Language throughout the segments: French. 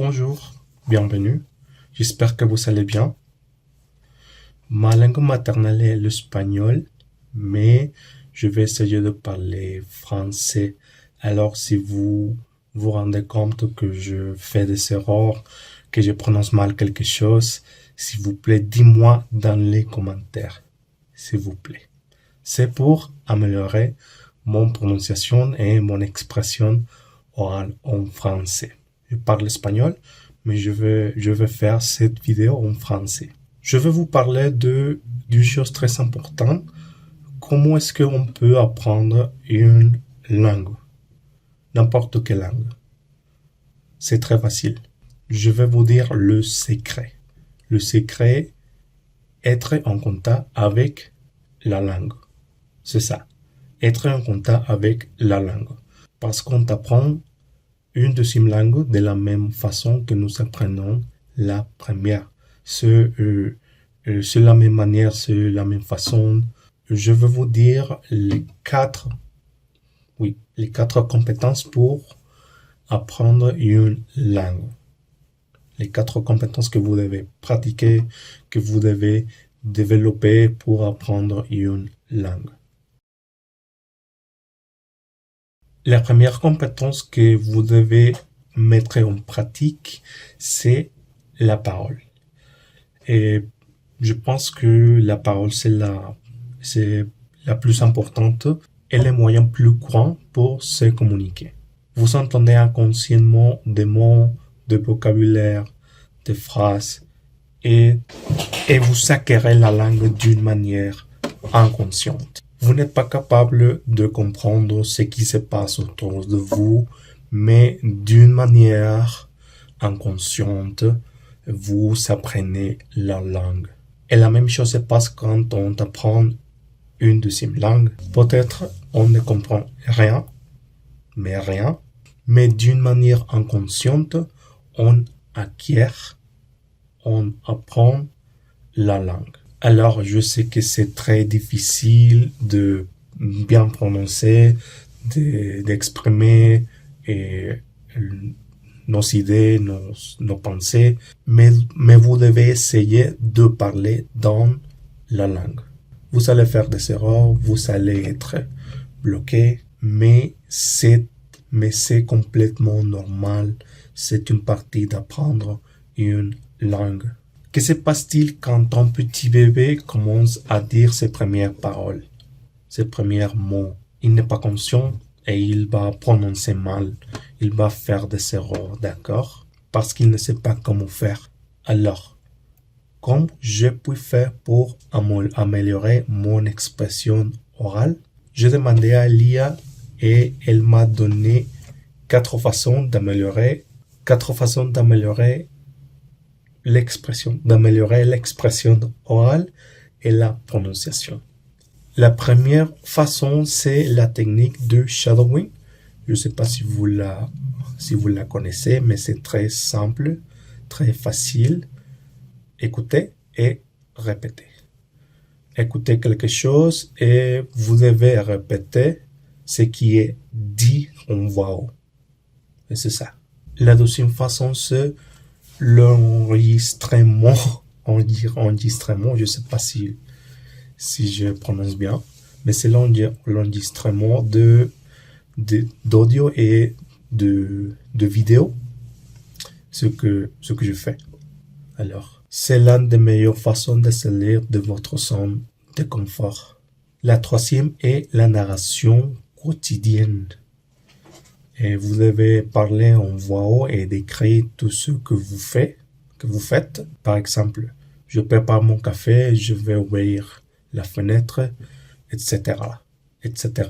Bonjour, bienvenue. J'espère que vous allez bien. Ma langue maternelle est l'espagnol, mais je vais essayer de parler français. Alors, si vous vous rendez compte que je fais des erreurs, que je prononce mal quelque chose, s'il vous plaît, dis-moi dans les commentaires, s'il vous plaît. C'est pour améliorer mon prononciation et mon expression orale en français. Je parle espagnol, mais je vais faire cette vidéo en français. Je vais vous parler d'une chose très importante. Comment est-ce qu'on peut apprendre une langue? N'importe quelle langue. C'est très facile. Je vais vous dire le secret. Le secret, être en contact avec la langue. C'est ça. Être en contact avec la langue. Parce qu'on apprend une deuxième langue de la même façon que nous apprenons la première. C'est la même manière, c'est la même façon. Je vais vous dire les quatre compétences pour apprendre une langue. Les 4 compétences que vous devez pratiquer, que vous devez développer pour apprendre une langue. La première compétence que vous devez mettre en pratique, c'est la parole. Et je pense que la parole, c'est la plus importante et le moyen plus courant pour se communiquer. Vous entendez inconsciemment des mots, de vocabulaire, des phrases, et vous acquérez la langue d'une manière inconsciente. Vous n'êtes pas capable de comprendre ce qui se passe autour de vous, mais d'une manière inconsciente, vous apprenez la langue. Et la même chose se passe quand on apprend une deuxième langue. Peut-être on ne comprend rien, mais d'une manière inconsciente, on acquiert, on apprend la langue. Alors, je sais que c'est très difficile de bien prononcer, d'exprimer nos idées, nos pensées, mais vous devez essayer de parler dans la langue. Vous allez faire des erreurs, vous allez être bloqué, mais c'est complètement normal. C'est une partie d'apprendre une langue. Que se passe-t-il quand un petit bébé commence à dire ses premières paroles, ses premiers mots? Il n'est pas conscient et il va prononcer mal. Il va faire des erreurs, d'accord? Parce qu'il ne sait pas comment faire. Alors, comment je puis faire pour améliorer mon expression orale? J'ai demandé à l'IA et elle m'a donné 4 façons d'améliorer l'expression orale et la prononciation. La première façon, c'est la technique de shadowing. Je ne sais pas si vous la connaissez, mais c'est très simple, très facile. Écoutez et répétez. Écoutez quelque chose et vous devez répéter ce qui est dit en voix haute. Et c'est ça. La deuxième façon, c'est l'enregistrement. Je ne sais pas si je prononce bien, mais c'est l'enregistrement d'audio et de vidéo, ce que je fais. Alors, c'est l'une des meilleures façons de salir de votre zone de confort. La troisième est la narration quotidienne. Et vous devez parler en voix haute et décrire tout ce que vous faites. Par exemple, je prépare mon café, je vais ouvrir la fenêtre, etc., etc.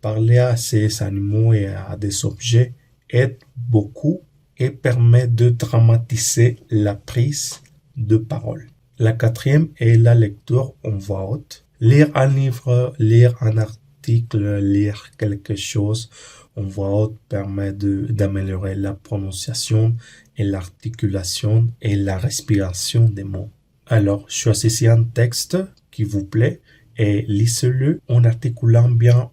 Parler à ces animaux et à des objets aide beaucoup et permet de dramatiser la prise de parole. La quatrième est la lecture en voix haute. Lire un livre, lire un article, lire quelque chose en voix haute permet d'améliorer la prononciation et l'articulation et la respiration des mots. Alors, choisissez un texte qui vous plaît et lisez-le en articulant bien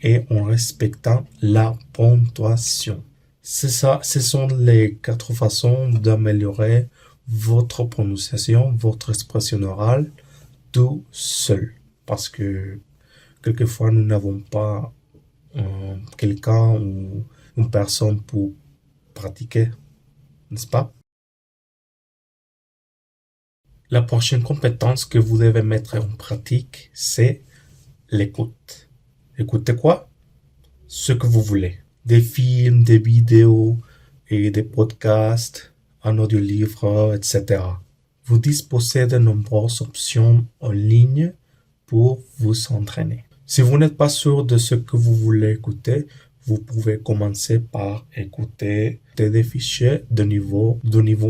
et en respectant la ponctuation. C'est ça, ce sont les 4 façons d'améliorer votre prononciation, votre expression orale tout seul. Parce que quelquefois, nous n'avons pas quelqu'un ou une personne pour pratiquer, n'est-ce pas? La prochaine compétence que vous devez mettre en pratique, c'est l'écoute. Écoutez quoi? Ce que vous voulez. Des films, des vidéos et des podcasts, un audiolivre, etc. Vous disposez de nombreuses options en ligne pour vous entraîner. Si vous n'êtes pas sûr de ce que vous voulez écouter, vous pouvez commencer par écouter des fichiers de niveau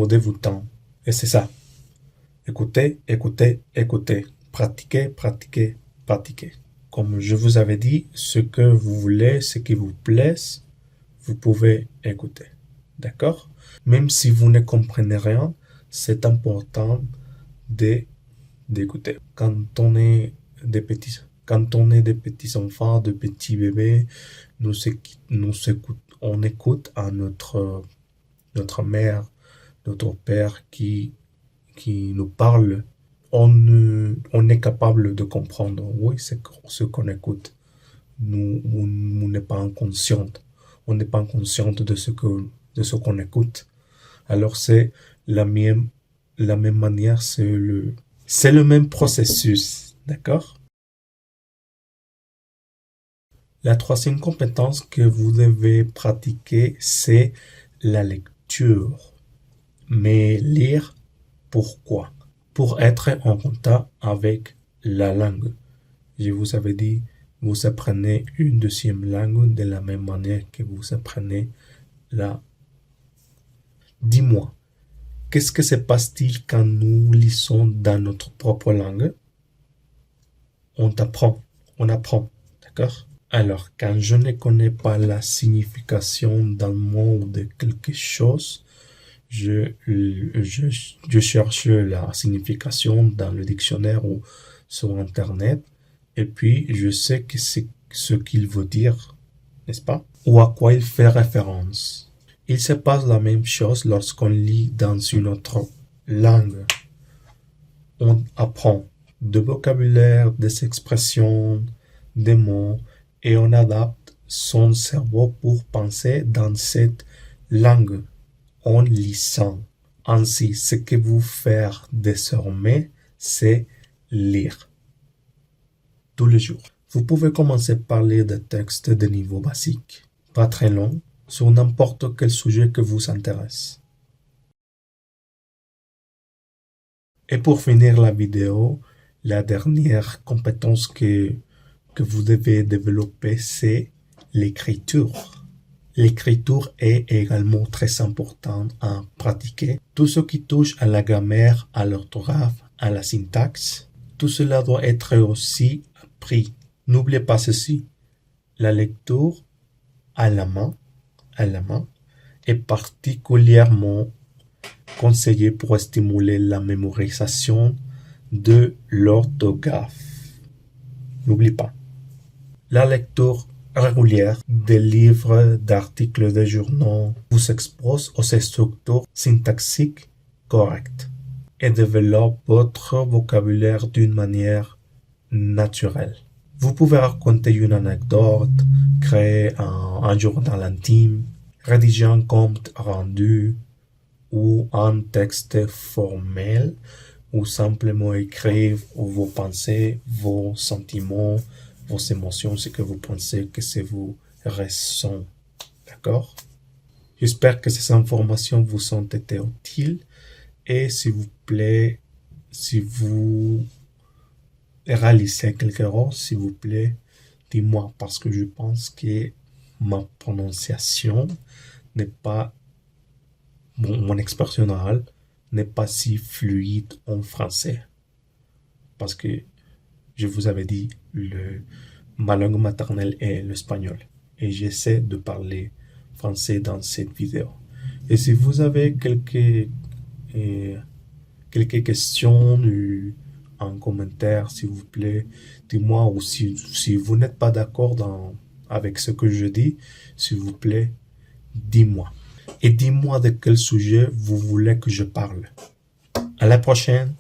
débutant. Et c'est ça. Écoutez, écoutez, écoutez. Pratiquez, pratiquez, pratiquez. Comme je vous avais dit, ce que vous voulez, ce qui vous plaît, vous pouvez écouter. D'accord? Même si vous ne comprenez rien, c'est important d'écouter. Quand on est des petits enfants, de petits bébés, on écoute à notre mère, notre père qui nous parle. On est capable de comprendre. Oui, c'est ce qu'on écoute. Nous n'est pas inconsciente. On n'est pas inconsciente de ce qu'on écoute. Alors c'est la même manière, c'est le même processus, d'accord? La troisième compétence que vous devez pratiquer, c'est la lecture. Mais lire, pourquoi? Pour être en contact avec la langue. Je vous avais dit, vous apprenez une deuxième langue de la même manière que vous apprenez la. Dis-moi, qu'est-ce que se passe-t-il quand nous lisons dans notre propre langue? On apprend, d'accord? Alors, quand je ne connais pas la signification d'un mot ou de quelque chose, je cherche la signification dans le dictionnaire ou sur Internet, et puis je sais que c'est ce qu'il veut dire, n'est-ce pas? Ou à quoi il fait référence. Il se passe la même chose lorsqu'on lit dans une autre langue. On apprend de vocabulaire, des expressions, des mots, et on adapte son cerveau pour penser dans cette langue en lisant. Ainsi, ce que vous faites désormais, c'est lire tous les jours. Vous pouvez commencer par lire des textes de niveau basique, pas très longs, sur n'importe quel sujet que vous intéresse. Et pour finir la vidéo, la dernière compétence que vous devez développer, c'est l'écriture. L'écriture est également très importante à pratiquer. Tout ce qui touche à la grammaire, à l'orthographe, à la syntaxe, tout cela doit être aussi appris. N'oubliez pas ceci, la lecture à la main est particulièrement conseillée pour stimuler la mémorisation de l'orthographe. N'oublie pas. La lecture régulière des livres, d'articles de journaux vous expose aux structures syntaxiques correctes et développe votre vocabulaire d'une manière naturelle. Vous pouvez raconter une anecdote, créer un journal intime, rédiger un compte rendu ou un texte formel, ou simplement écrire vos pensées, vos sentiments, vos émotions, ce que vous pensez, que c'est vous ressent. D'accord? J'espère que ces informations vous ont été utiles, et s'il vous plaît, si vous réalisez quelque chose, s'il vous plaît, dis-moi, parce que je pense que ma prononciation n'est pas, mon expression orale n'est pas si fluide en français. Parce que je vous avais dit, ma langue maternelle est l'espagnol. Et j'essaie de parler français dans cette vidéo. Et si vous avez quelques questions en commentaire, s'il vous plaît, dis-moi. Ou si vous n'êtes pas d'accord avec ce que je dis, s'il vous plaît, dis-moi. Et dis-moi de quel sujet vous voulez que je parle. À la prochaine.